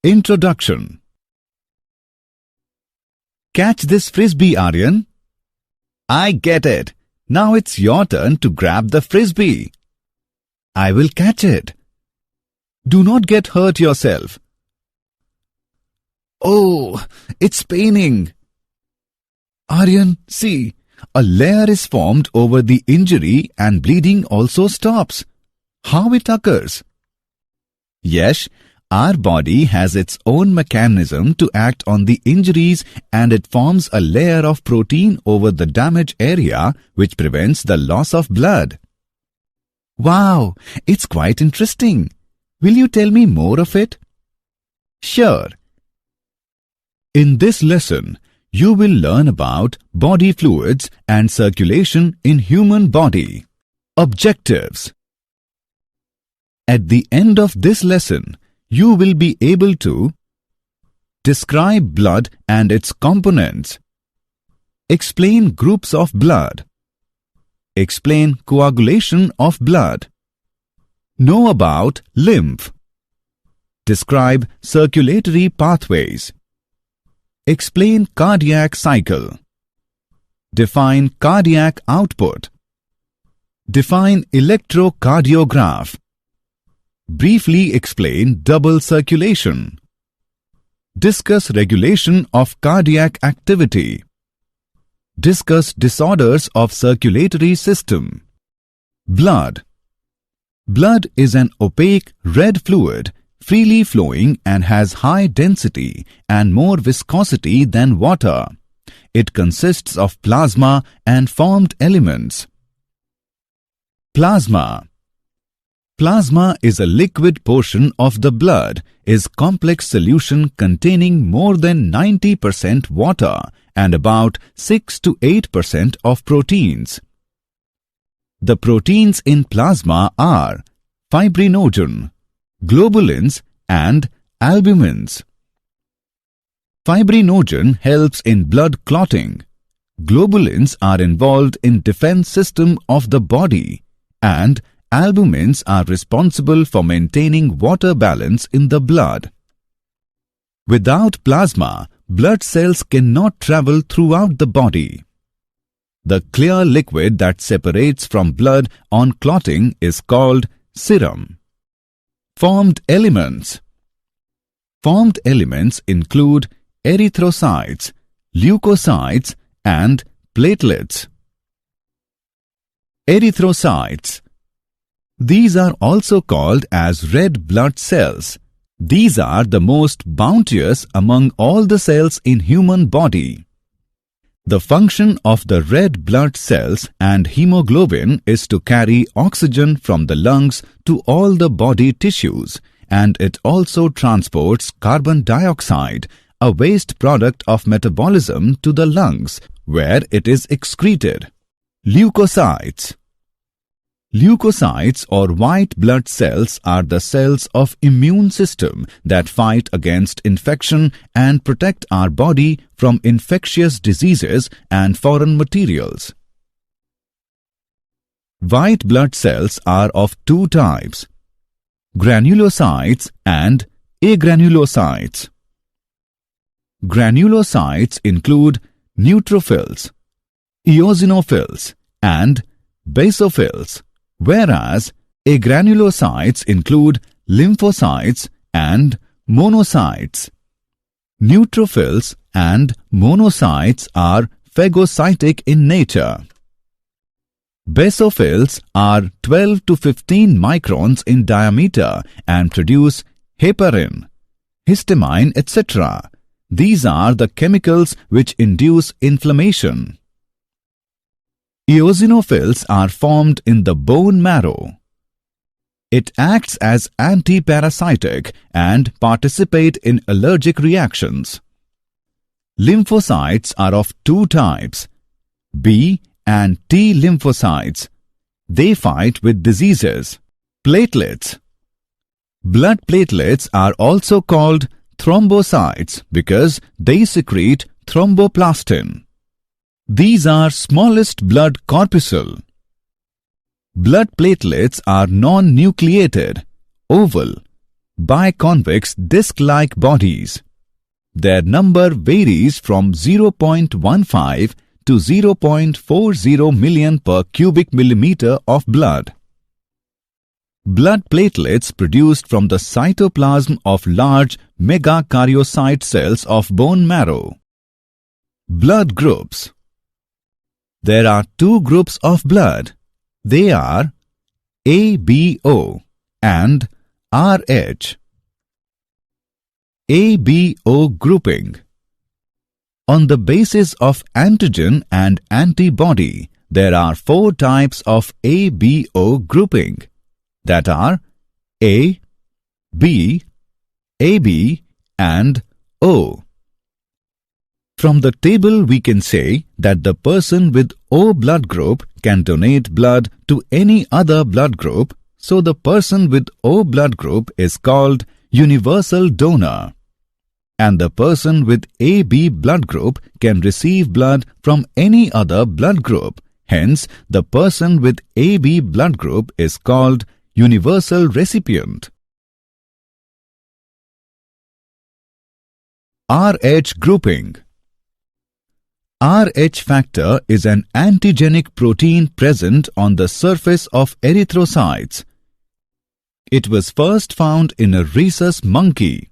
Introduction. Catch this frisbee, Aryan. I get it. Now it's your turn to grab the frisbee. I will catch it. Do not get hurt yourself. Oh, it's paining. Aryan, see, a layer is formed over the injury and bleeding also stops. How it occurs? Yes, our body has its own mechanism to act on the injuries, and it forms a layer of protein over the damaged area which prevents the loss of blood. Wow, it's quite interesting. Will you tell me more of it? Sure. In this lesson, you will learn about body fluids and circulation in human body. Objectives. At the end of this lesson, you will be able to describe blood and its components, explain groups of blood, explain coagulation of blood, know about lymph, describe circulatory pathways, explain cardiac cycle, define cardiac output, define electrocardiograph, briefly explain double circulation, discuss regulation of cardiac activity, discuss disorders of circulatory system. Blood. Blood is an opaque red fluid, freely flowing and has high density and more viscosity than water. It consists of plasma and formed elements. Plasma. Plasma is a liquid portion of the blood, is complex solution containing more than 90% water and about 6 to 8% of proteins. The proteins in plasma are fibrinogen, globulins and albumins. Fibrinogen helps in blood clotting. Globulins are involved in defense system of the body, and albumins are responsible for maintaining water balance in the blood. Without plasma, blood cells cannot travel throughout the body. The clear liquid that separates from blood on clotting is called serum. Formed elements. Formed elements include erythrocytes, leukocytes, and platelets. Erythrocytes. These are also called as red blood cells. These are the most bounteous among all the cells in human body. The function of the red blood cells and hemoglobin is to carry oxygen from the lungs to all the body tissues, and it also transports carbon dioxide, a waste product of metabolism, to the lungs, where it is excreted. Leukocytes. Leukocytes or white blood cells are the cells of immune system that fight against infection and protect our body from infectious diseases and foreign materials. White blood cells are of two types: granulocytes and agranulocytes. Granulocytes include neutrophils, eosinophils, and basophils, whereas agranulocytes include lymphocytes and monocytes. Neutrophils and monocytes are phagocytic in nature. Basophils are 12 to 15 microns in diameter and produce heparin, histamine, etc. These are the chemicals which induce inflammation. Eosinophils are formed in the bone marrow. It acts as anti-parasitic and participate in allergic reactions. Lymphocytes are of two types, B and T lymphocytes. They fight with diseases. Platelets. Blood platelets are also called thrombocytes because they secrete thromboplastin. These are smallest blood corpuscle. Blood platelets are non-nucleated, oval. biconvex disc-like bodies. Their number varies from 0.15 to 0.40 million per cubic millimeter of blood. Blood platelets produced from the cytoplasm of large megakaryocyte cells of bone marrow. Blood groups. There are two groups of blood. They are ABO and RH. ABO grouping. On the basis of antigen and antibody, there are four types of ABO grouping, that are A, B, AB and O. From the table we can say that the person with O blood group can donate blood to any other blood group, so the person with O blood group is called universal donor. And the person with AB blood group can receive blood from any other blood group. Hence, the person with AB blood group is called universal recipient. RH grouping. RH factor is an antigenic protein present on the surface of erythrocytes. It was first found in a rhesus monkey.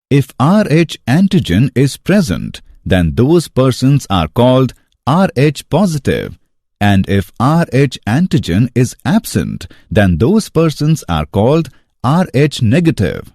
If RH antigen is present, then those persons are called RH positive, and if RH antigen is absent, then those persons are called RH negative.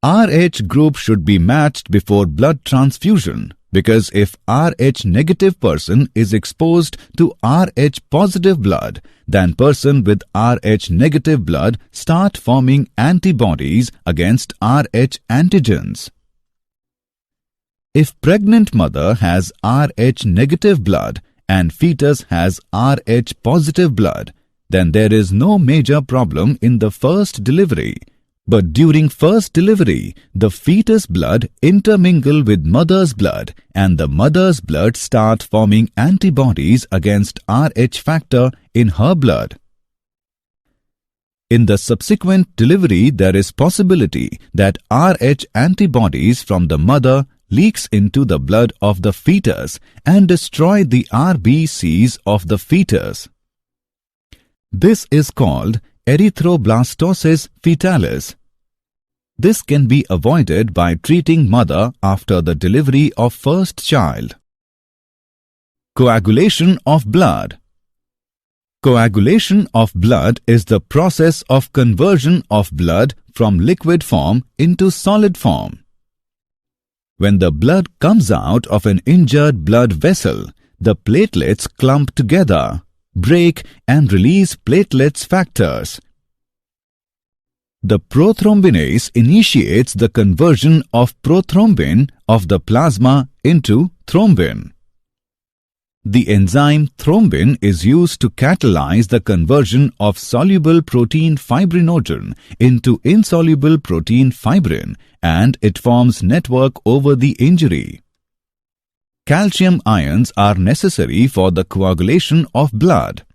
RH group should be matched before blood transfusion, because if RH negative person is exposed to RH positive blood, then person with RH negative blood start forming antibodies against RH antigens. If pregnant mother has RH negative blood and fetus has RH positive blood, then there is no major problem in the first delivery. But during first delivery, the fetus blood intermingle with mother's blood and the mother's blood start forming antibodies against RH factor in her blood. In the subsequent delivery, there is possibility that RH antibodies from the mother leaks into the blood of the fetus and destroy the RBCs of the fetus. This is called erythroblastosis fetalis. This can be avoided by treating mother after the delivery of first child. Coagulation of blood. Coagulation of blood is the process of conversion of blood from liquid form into solid form. When the blood comes out of an injured blood vessel, the platelets clump together, break and release platelets factors. The prothrombinase initiates the conversion of prothrombin of the plasma into thrombin. The enzyme thrombin is used to catalyze the conversion of soluble protein fibrinogen into insoluble protein fibrin, and it forms network over the injury. Calcium ions are necessary for the coagulation of blood.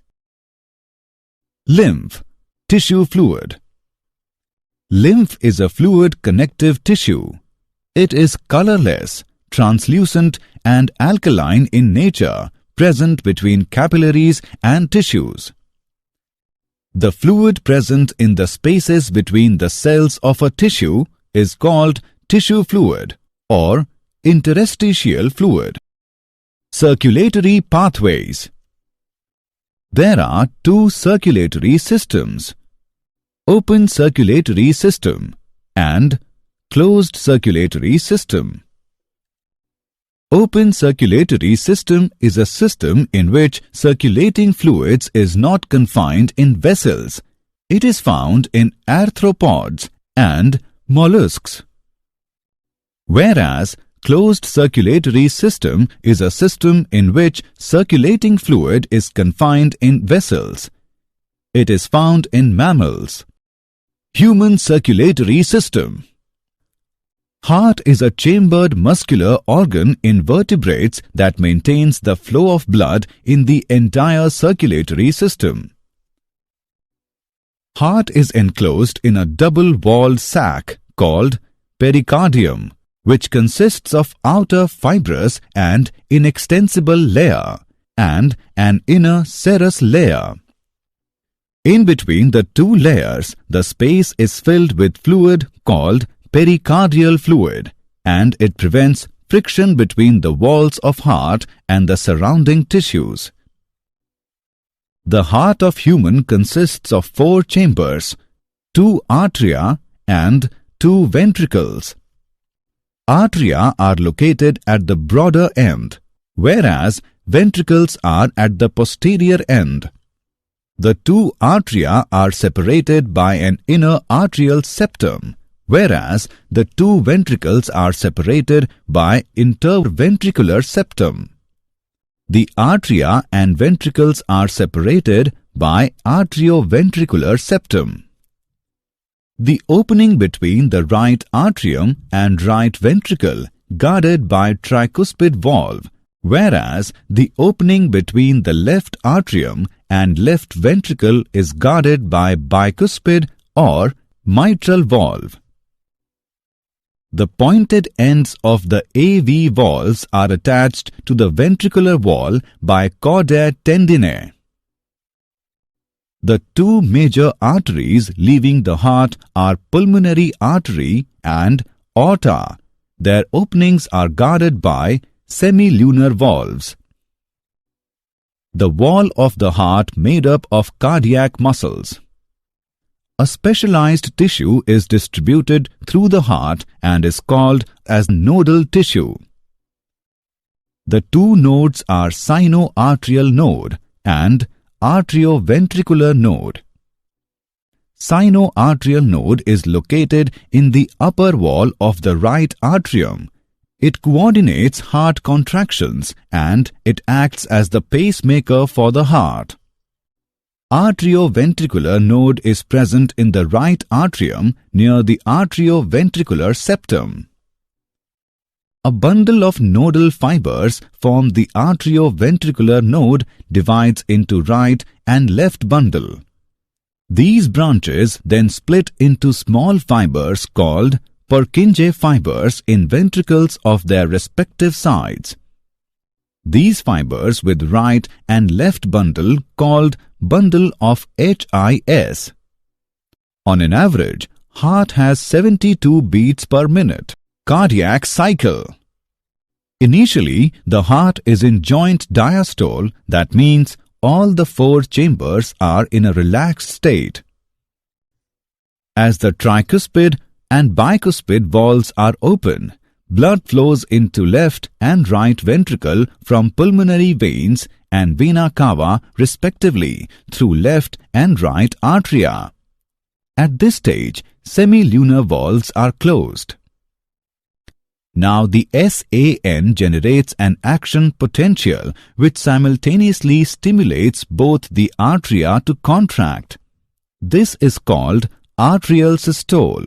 Lymph, tissue fluid. Lymph is a fluid connective tissue. It is colorless, translucent and alkaline in nature, present between capillaries and tissues. The fluid present in the spaces between the cells of a tissue is called tissue fluid or interstitial fluid. Circulatory pathways. There are two circulatory systems: open circulatory system and closed circulatory system. Open circulatory system is a system in which circulating fluids is not confined in vessels. It is found in arthropods and mollusks. Whereas closed circulatory system is a system in which circulating fluid is confined in vessels. It is found in mammals. Human circulatory system. Heart is a chambered muscular organ in vertebrates that maintains the flow of blood in the entire circulatory system. Heart is enclosed in a double-walled sac called pericardium, which consists of outer fibrous and inextensible layer and an inner serous layer. In between the two layers, the space is filled with fluid called pericardial fluid, and it prevents friction between the walls of heart and the surrounding tissues. The heart of human consists of 4 chambers, 2 atria and 2 ventricles. Atria are located at the broader end, whereas ventricles are at the posterior end. The 2 atria are separated by an inner arterial septum, whereas the 2 ventricles are separated by interventricular septum. The atria and ventricles are separated by arterioventricular septum. The opening between the right atrium and right ventricle guarded by tricuspid valve, whereas the opening between the left atrium and left ventricle is guarded by bicuspid or mitral valve. The pointed ends of the AV valves are attached to the ventricular wall by chordae tendineae. The 2 major arteries leaving the heart are pulmonary artery and aorta. Their openings are guarded by semilunar valves. The wall of the heart made up of cardiac muscles. A specialized tissue is distributed through the heart and is called as nodal tissue. The 2 nodes are sinoarterial node and arterioventricular node. Sinoarterial node is located in the upper wall of the right atrium. It coordinates heart contractions and it acts as the pacemaker for the heart. Arterioventricular node is present in the right atrium near the arterioventricular septum. A bundle of nodal fibers form the arterioventricular node divides into right and left bundle. These branches then split into small fibers called Purkinje fibers in ventricles of their respective sides. These fibers with right and left bundle called bundle of HIS. On an average, heart has 72 beats per minute. Cardiac cycle. Initially, the heart is in joint diastole, that means all the 4 chambers are in a relaxed state. As the tricuspid and bicuspid valves are open, blood flows into left and right ventricle from pulmonary veins and vena cava respectively through left and right atria. At this stage, semilunar valves are closed. Now the SAN generates an action potential which simultaneously stimulates both the atria to contract. This is called atrial systole.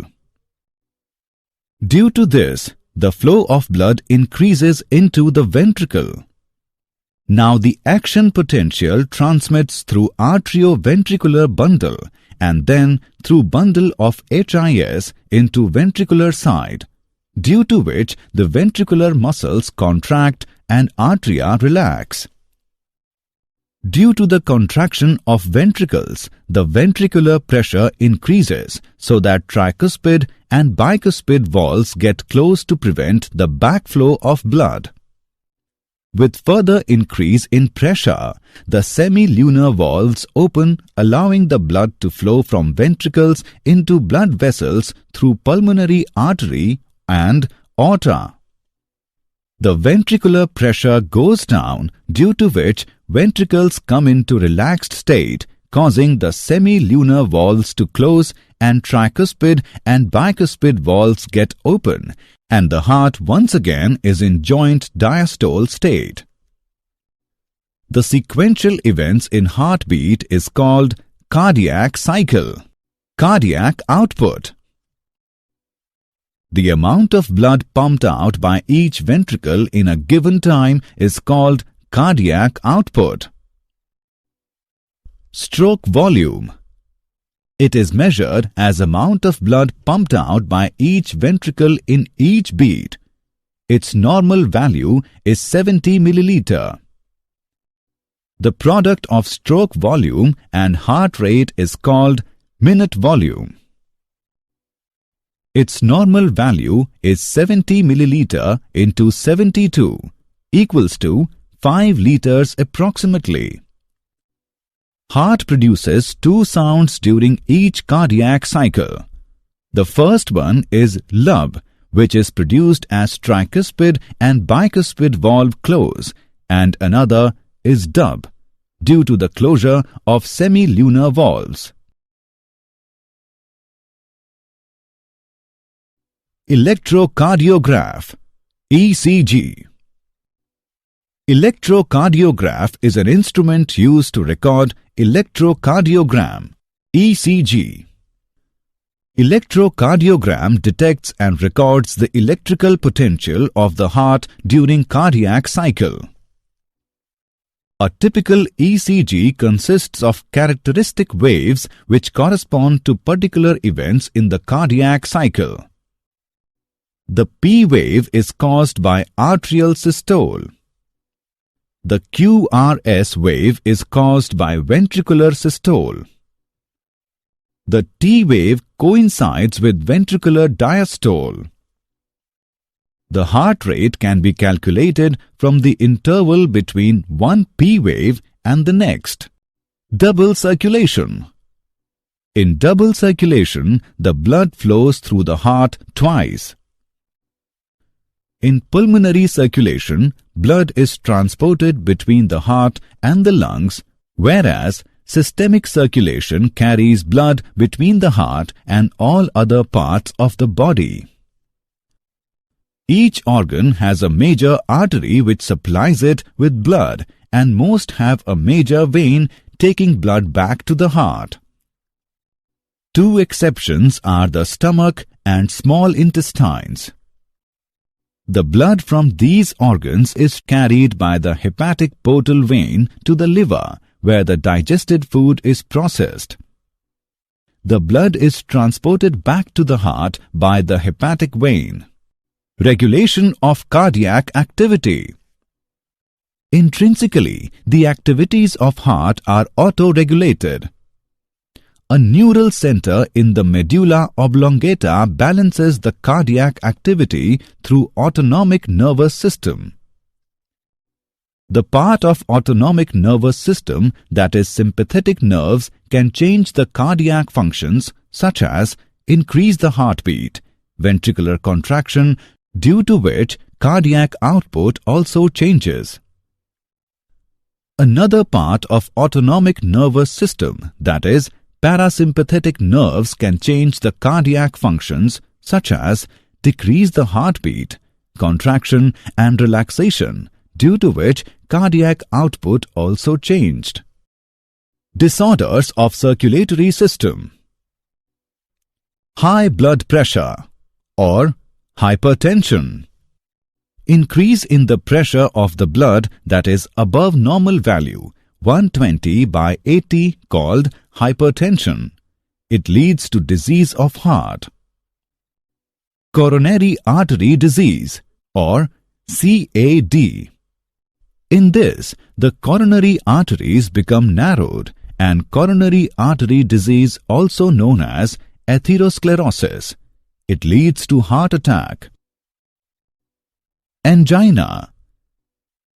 Due to this, the flow of blood increases into the ventricle. Now the action potential transmits through arterioventricular bundle and then through bundle of HIS into ventricular side, due to which the ventricular muscles contract and atria relax. Due to the contraction of ventricles, the ventricular pressure increases so that tricuspid and bicuspid valves get closed to prevent the backflow of blood. With further increase in pressure, the semilunar valves open, allowing the blood to flow from ventricles into blood vessels through pulmonary artery and aorta. The ventricular pressure goes down, due to which ventricles come into relaxed state, causing the semilunar valves to close and tricuspid and bicuspid valves get open, and the heart once again is in joint diastole state. The sequential events in heartbeat is called cardiac cycle. Cardiac output. The amount of blood pumped out by each ventricle in a given time is called cardiac output. Stroke volume. It is measured as amount of blood pumped out by each ventricle in each beat. Its normal value is 70 milliliter. The product of stroke volume and heart rate is called minute volume. Its normal value is 70 milliliter into 72 equals to 5 liters approximately. Heart produces two sounds during each cardiac cycle. The first one is lub, which is produced as tricuspid and bicuspid valve close, and another is dub, due to the closure of semilunar valves. Electrocardiograph, ECG. Electrocardiograph is an instrument used to record electrocardiogram, ECG. Electrocardiogram detects and records the electrical potential of the heart during cardiac cycle. A typical ECG consists of characteristic waves which correspond to particular events in the cardiac cycle. The P wave is caused by atrial systole. The QRS wave is caused by ventricular systole. The T wave coincides with ventricular diastole. The heart rate can be calculated from the interval between one P wave and the next. Double circulation. In double circulation, the blood flows through the heart twice. In pulmonary circulation, blood is transported between the heart and the lungs, whereas systemic circulation carries blood between the heart and all other parts of the body. Each organ has a major artery which supplies it with blood, and most have a major vein taking blood back to the heart. Two exceptions are the stomach and small intestines. The blood from these organs is carried by the hepatic portal vein to the liver, where the digested food is processed. The blood is transported back to the heart by the hepatic vein. Regulation of cardiac activity. Intrinsically, the activities of heart are auto-regulated. A neural center in the medulla oblongata balances the cardiac activity through autonomic nervous system. The part of autonomic nervous system that is sympathetic nerves can change the cardiac functions such as increase the heartbeat, ventricular contraction, due to which cardiac output also changes. Another part of autonomic nervous system, that is, parasympathetic nerves, can change the cardiac functions such as decrease the heartbeat, contraction and relaxation, due to which cardiac output also changed. Disorders of circulatory system. High blood pressure or hypertension. Increase in the pressure of the blood that is above normal value, 120/80, called hypertension. It leads to disease of heart. Coronary artery disease or CAD. In this, the coronary arteries become narrowed, and coronary artery disease, also known as atherosclerosis. It leads to heart attack. Angina.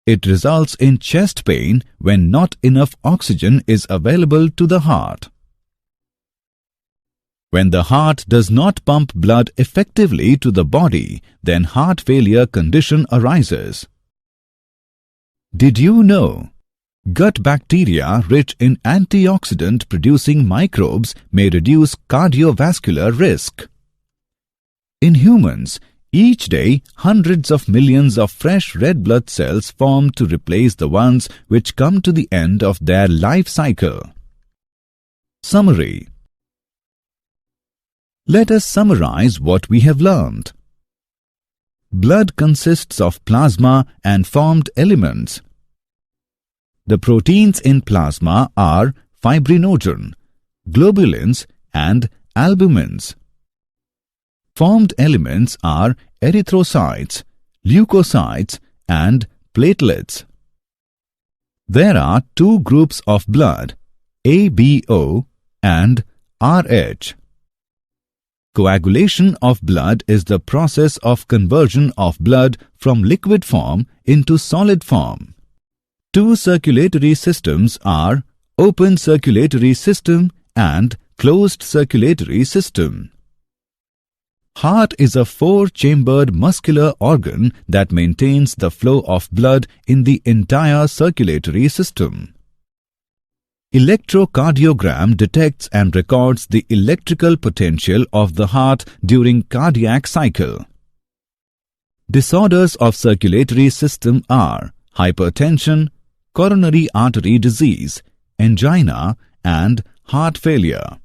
It results in chest pain when not enough oxygen is available to the heart. When the heart does not pump blood effectively to the body, then heart failure condition arises. Did you know? Gut bacteria rich in antioxidant-producing microbes may reduce cardiovascular risk. In humans, each day hundreds of millions of fresh red blood cells form to replace the ones which come to the end of their life cycle. Summary. Let us summarize what we have learned. Blood consists of plasma and formed elements. The proteins in plasma are fibrinogen, globulins and albumins. Formed elements are erythrocytes, leukocytes and platelets. There are two groups of blood, ABO and RH. Coagulation of blood is the process of conversion of blood from liquid form into solid form. Two circulatory systems are open circulatory system and closed circulatory system. Heart is a four-chambered muscular organ that maintains the flow of blood in the entire circulatory system. Electrocardiogram detects and records the electrical potential of the heart during cardiac cycle. Disorders of circulatory system are hypertension, coronary artery disease, angina and heart failure.